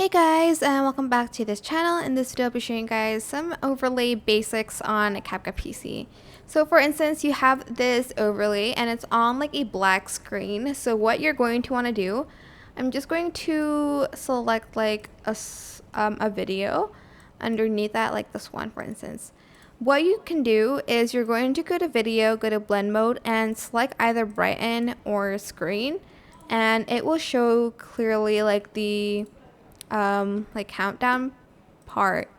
Hey guys, and welcome back to this channel. In this video I'll be showing you guys some overlay basics on a CapCut PC. So for instance, you have this overlay and it's on like a black screen. So what you're going to want to do, I'm just going to select like a video underneath that, like this one for instance. What you can do is you're going to go to video, go to blend mode and select either Brighten or screen, and it will show clearly like the like countdown part.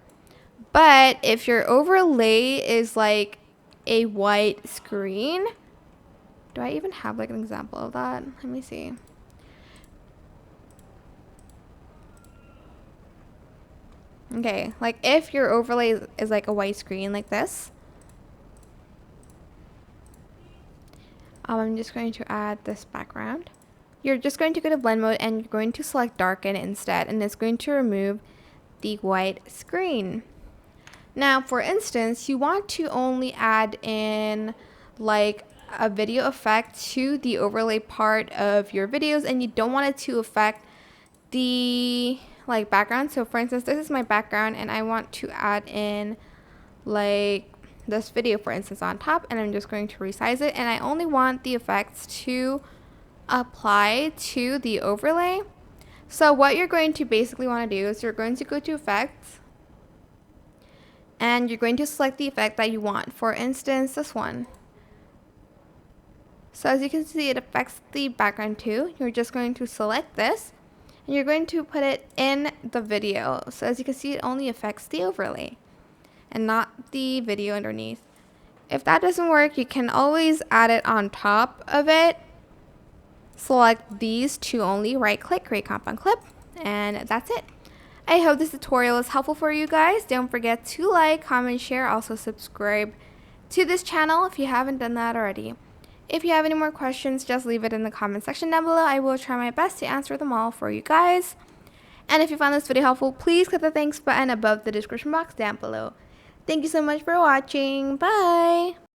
But if your overlay is like a white screen, do I even have like an example of that? Let me see. Okay, like if your overlay is like a white screen like this, I'm just going to add this background. You're just going to go to blend mode and you're going to select Darken instead, and it's going to remove the white screen. Now, for instance, you want to only add in like a video effect to the overlay part of your videos, and you don't want it to affect the like background. So for instance, this is my background and I want to add in like this video for instance on top, and I'm just going to resize it, and I only want the effects to apply to the overlay. So what you're going to basically want to do is you're going to go to effects and you're going to select the effect that you want. For instance, this one. So as you can see, it affects the background too. You're just going to select this and you're going to put it in the video. So as you can see, it only affects the overlay and not the video underneath. If that doesn't work, you can always add it on top of it. Select these two only, right click, create compound clip, and that's it. I hope this tutorial is helpful for you guys. Don't forget to like, comment, share, also subscribe to this channel if you haven't done that already. If you have any more questions, just leave it in the comment section down below. I will try my best to answer them all for you guys. And if you found this video helpful, please click the thanks button above the description box down below. Thank you so much for watching. Bye!